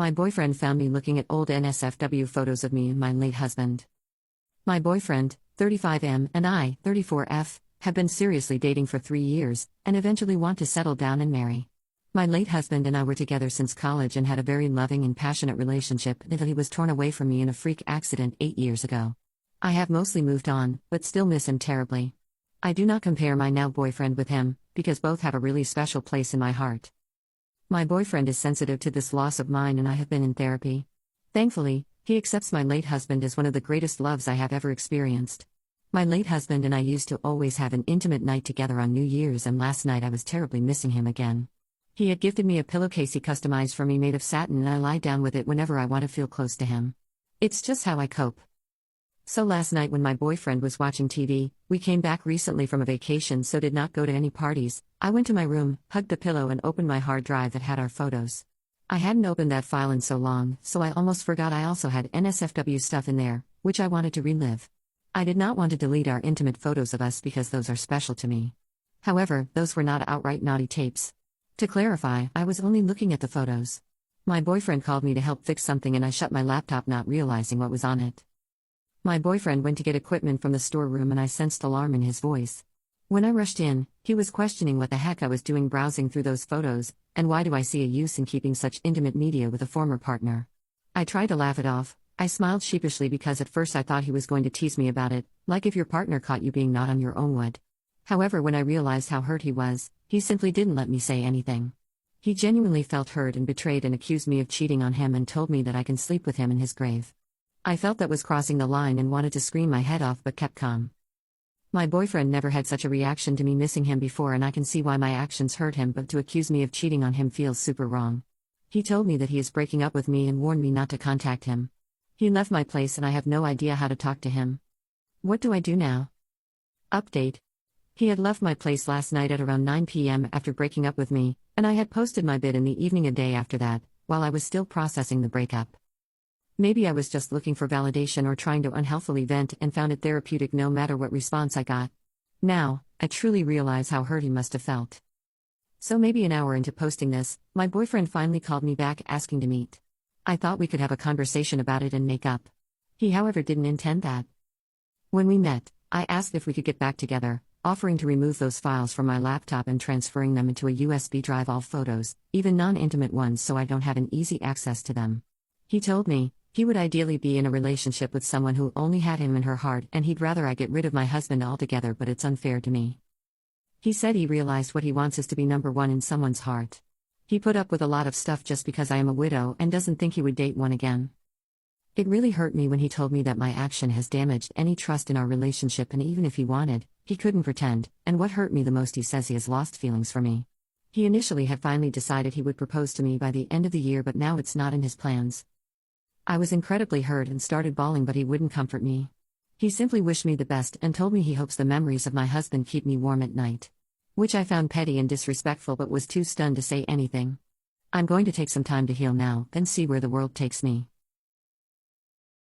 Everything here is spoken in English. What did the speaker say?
My boyfriend found me looking at old NSFW photos of me and my late husband. My boyfriend, 35M, and I, 34F, have been seriously dating for 3 years, and eventually want to settle down and marry. My late husband and I were together since college and had a very loving and passionate relationship until he was torn away from me in a freak accident 8 years ago. I have mostly moved on, but still miss him terribly. I do not compare my now boyfriend with him, because both have a really special place in my heart. My boyfriend is sensitive to this loss of mine and I have been in therapy. Thankfully, he accepts my late husband as one of the greatest loves I have ever experienced. My late husband and I used to always have an intimate night together on New Year's, and last night I was terribly missing him again. He had gifted me a pillowcase he customized for me made of satin, and I lie down with it whenever I want to feel close to him. It's just how I cope. So last night when my boyfriend was watching TV, we came back recently from a vacation so did not go to any parties, I went to my room, hugged the pillow and opened my hard drive that had our photos. I hadn't opened that file in so long, so I almost forgot I also had NSFW stuff in there, which I wanted to relive. I did not want to delete our intimate photos of us because those are special to me. However, those were not outright naughty tapes. To clarify, I was only looking at the photos. My boyfriend called me to help fix something and I shut my laptop not realizing what was on it. My boyfriend went to get equipment from the storeroom and I sensed alarm in his voice. When I rushed in, he was questioning what the heck I was doing browsing through those photos, and why do I see a use in keeping such intimate media with a former partner. I tried to laugh it off. I smiled sheepishly because at first I thought he was going to tease me about it, like if your partner caught you being not on your own would. However, when I realized how hurt he was, he simply didn't let me say anything. He genuinely felt hurt and betrayed and accused me of cheating on him and told me that I can sleep with him in his grave. I felt that was crossing the line and wanted to scream my head off but kept calm. My boyfriend never had such a reaction to me missing him before, and I can see why my actions hurt him, but to accuse me of cheating on him feels super wrong. He told me that he is breaking up with me and warned me not to contact him. He left my place and I have no idea how to talk to him. What do I do now? Update. He had left my place last night at around 9 p.m. after breaking up with me, and I had posted my bid in the evening a day after that, while I was still processing the breakup. Maybe I was just looking for validation or trying to unhealthily vent and found it therapeutic no matter what response I got. Now, I truly realize how hurt he must have felt. So maybe an hour into posting this, my boyfriend finally called me back asking to meet. I thought we could have a conversation about it and make up. He, however, didn't intend that. When we met, I asked if we could get back together, offering to remove those files from my laptop and transferring them into a USB drive, all photos, even non-intimate ones, so I don't have an easy access to them. He told me he would ideally be in a relationship with someone who only had him in her heart, and he'd rather I get rid of my husband altogether, but it's unfair to me. He said he realized what he wants is to be number one in someone's heart. He put up with a lot of stuff just because I am a widow and doesn't think he would date one again. It really hurt me when he told me that my action has damaged any trust in our relationship, and even if he wanted, he couldn't pretend, and what hurt me the most, he says he has lost feelings for me. He initially had finally decided he would propose to me by the end of the year, but now it's not in his plans. I was incredibly hurt and started bawling, but he wouldn't comfort me. He simply wished me the best and told me he hopes the memories of my husband keep me warm at night. Which I found petty and disrespectful, but was too stunned to say anything. I'm going to take some time to heal now, then see where the world takes me.